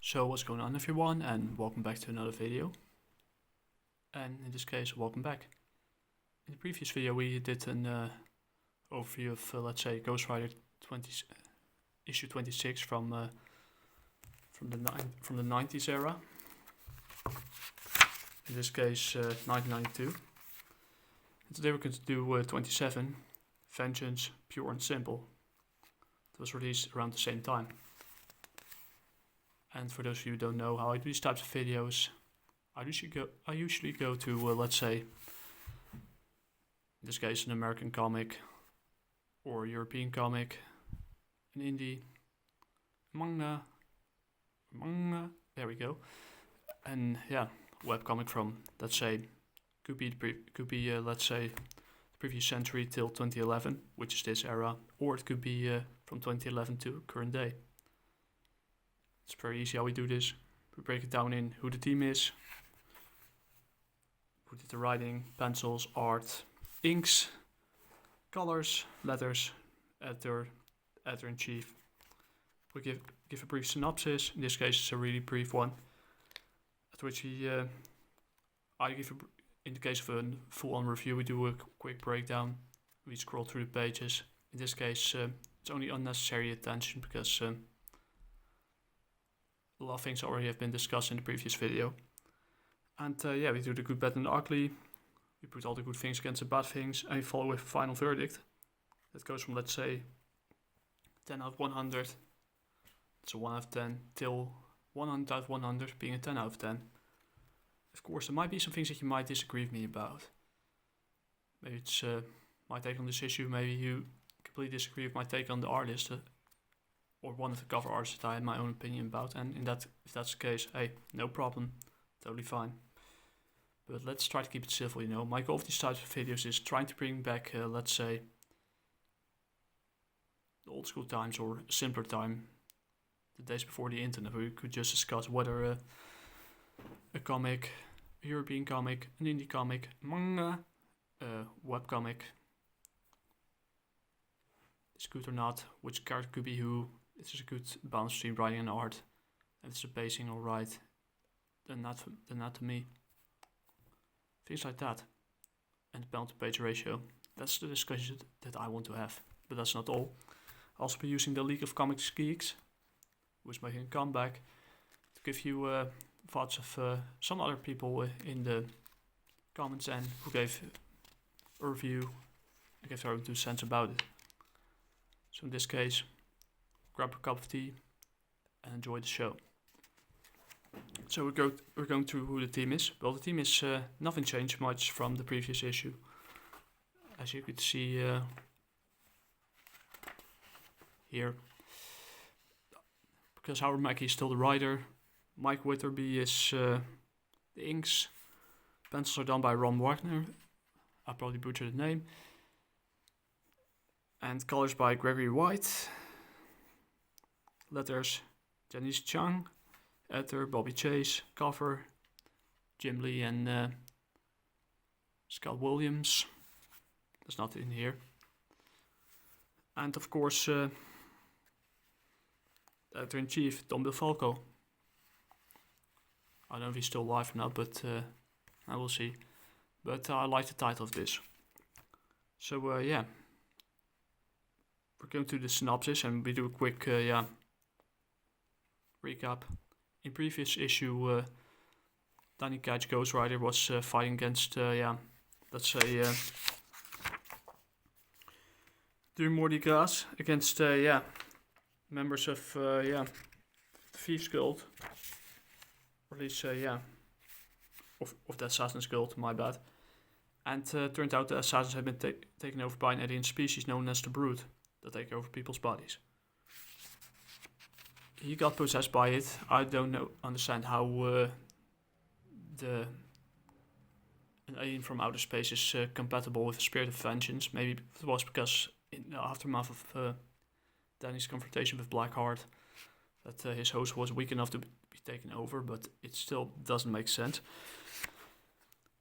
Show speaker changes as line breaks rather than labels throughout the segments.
So what's going on everyone, and welcome back to another video. And in this case, welcome back. In the previous video we did an overview of let's say Ghost Rider issue 26 from the 90s era. In this case 1992. And today we're going to do 27, Vengeance, Pure and Simple. It was released around the same time. And for those of you who don't know how I do these types of videos, I usually go to let's say, in this case an American comic, or European comic, an indie, manga, there we go, and yeah, webcomic from let's say could be let's say the previous century till 2011, which is this era, or it could be from 2011 to current day. It's very easy how we do this. We break it down in who the team is, who did the writing, pencils, art, inks, colors, letters, editor-in-chief. We give a brief synopsis. In this case, it's a really brief one. At which in the case of a full-on review, we do a quick breakdown. We scroll through the pages. In this case, it's only unnecessary attention because a lot of things already have been discussed in the previous video. And yeah, we do the good, bad and the ugly. We put all the good things against the bad things, and we follow with a final verdict. That goes from let's say 10 out of 100, so 1 out of 10, till 100 out of 100 being a 10 out of 10. Of course, there might be some things that you might disagree with me about. Maybe it's my take on this issue, maybe you completely disagree with my take on the artist, or one of the cover artists that I had my own opinion about, and if that's the case, hey, no problem, totally fine. But let's try to keep it civil, you know. My goal of these types of videos is trying to bring back, let's say, the old school times, or a simpler time, the days before the internet, where we could just discuss whether a comic, a European comic, an indie comic, manga, webcomic is good or not, which character could be who. It's a good balance between writing and art. If it's the pacing alright, then not to me. Things like that. And the panel to page ratio. That's the discussion that I want to have. But that's not all. I'll also be using the League of Comics Geeks, who is making a comeback, to give you thoughts of some other people in the comments and who gave a review and gave their own 2 cents about it. So in this case, grab a cup of tea and enjoy the show. So we're going through who the team is. Well, the team is nothing changed much from the previous issue. As you could see here, because Howard Mackie is still the writer, Mike Witherby is the inks. Pencils are done by Ron Wagner. I probably butchered the name. And colors by Gregory White. Letters, Janice Chang. Editor, Bobby Chase. Cover, Jim Lee and Scott Williams. That's not in here. And of course, editor-in-chief, Tom DeFalco. I don't know if he's still alive or not, but I will see. But I like the title of this. So yeah. We're going to the synopsis and we do a quick recap. In previous issue, Danny Ketch Ghost Rider was fighting against, let's say, during Mardi Gras against, members of, the Thieves Guild, or at least, of the Assassin's Guild, my bad. And turned out the assassins had been taken over by an alien species known as the Brood, that take over people's bodies. He got possessed by it. I don't understand how an alien from outer space is compatible with the spirit of vengeance. Maybe it was because in the aftermath of Danny's confrontation with Blackheart, that his host was weak enough to be taken over, but it still doesn't make sense.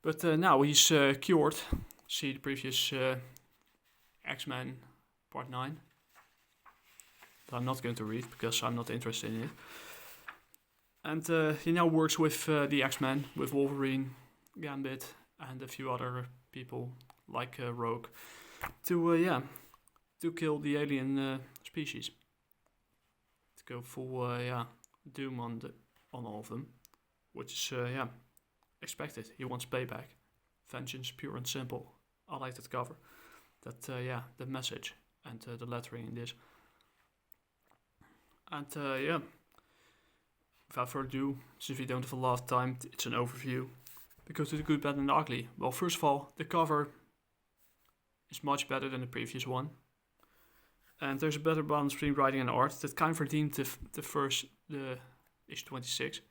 But now he's cured. See the previous X-Men Part 9. That I'm not going to read because I'm not interested in it. And he now works with the X-Men, with Wolverine, Gambit, and a few other people like Rogue, to kill the alien species. To go full doom on all of them, which is expected. He wants payback, vengeance, pure and simple. I like that cover, the message and the lettering in this. And without further ado, since we don't have a lot of time, it's an overview. We go to the good, bad, and the ugly. Well, first of all, the cover is much better than the previous one. And there's a better balance between writing and art that kind of redeemed the issue 26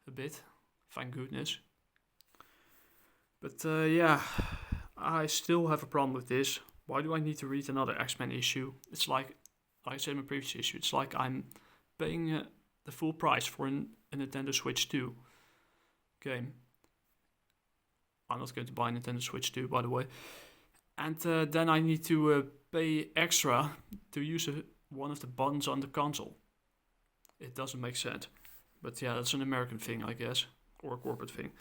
a bit. Thank goodness. But I still have a problem with this. Why do I need to read another X-Men issue? It's like I said in my previous issue, it's like I'm paying the full price for a Nintendo Switch 2 game. I'm not going to buy a Nintendo Switch 2, by the way. And then I need to pay extra to use one of the buttons on the console. It doesn't make sense. But yeah, that's an American thing, I guess. Or a corporate thing.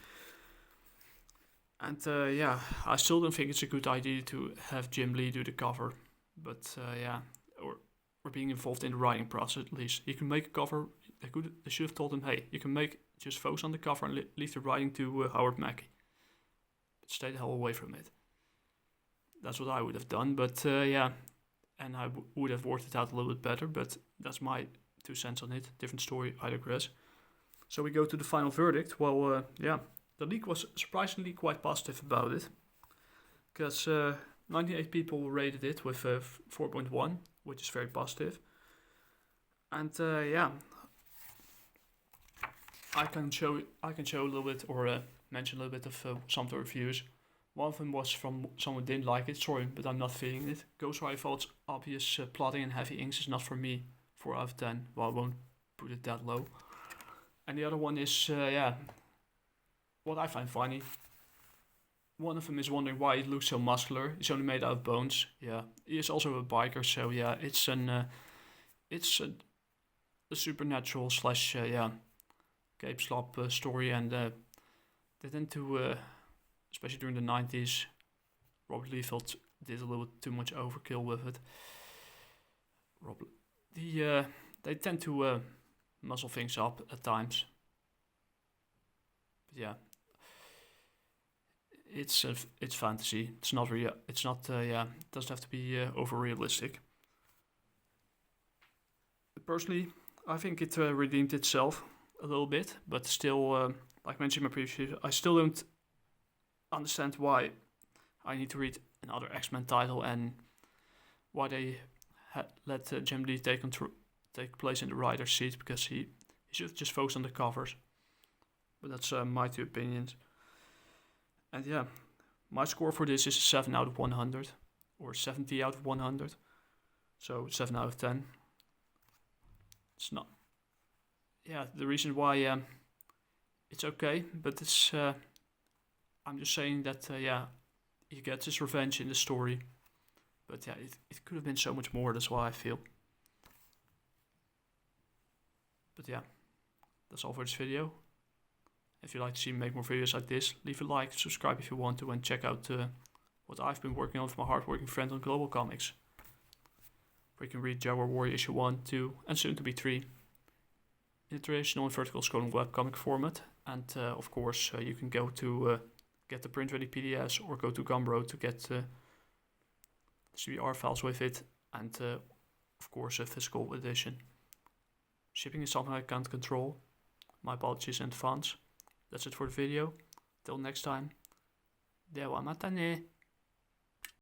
And I still don't think it's a good idea to have Jim Lee do the cover. But or being involved in the writing process at least. He can make a cover. They should have told him, hey, you can just focus on the cover and leave the writing to Howard Mackey. But stay the hell away from it. That's what I would have done, but and I would have worked it out a little bit better, but that's my 2 cents on it. Different story, I digress. So we go to the final verdict. Well, the league was surprisingly quite positive about it, because 98 people rated it with 4.1, which is very positive. And I can show a little bit, or mention a little bit of some of the reviews. One of them was from someone who didn't like it. Sorry, but I'm not feeling it. Ghost Rider thought obvious plotting and heavy inks is not for me. 4 out of 10. Well, I won't put it that low. And the other one is, what I find funny. One of them is wondering why it looks so muscular. It's only made out of bones. Yeah, he is also a biker, so yeah, it's a supernatural / cape slop story, and they tend to. Especially during the 90s, Robert Liefeld did a little bit too much overkill with it. They tend to muscle things up at times. But yeah, it's fantasy. It's not real. It's not. It doesn't have to be over realistic. Personally, I think it redeemed itself a little bit, but still, like mentioned in my previous video, I still don't understand why I need to read another X-Men title and why they let Jim Lee take place in the writer's seat, because he should just focus on the covers. But that's my 2 opinions. And yeah, my score for this is a 7 out of 100 or 70 out of 100. So 7 out of 10. It's not. Yeah, the reason why it's okay, but it's. I'm just saying that, he gets his revenge in the story. But yeah, it could have been so much more, that's why I feel. But yeah, that's all for this video. If you'd like to see me make more videos like this, leave a like, subscribe if you want to, and check out what I've been working on with my hardworking friend on Globalcomix. Where you can read Jaguar Warrior issue 1, 2, and soon to be 3. In the traditional and vertical scrolling webcomic format. And of course, you can go to get the print ready PDFs, or go to Gumroad to get CBR files with it, and of course a physical edition. Shipping is something I can't control. My apologies in advance. That's it for the video. Till next time. Jā mata ne.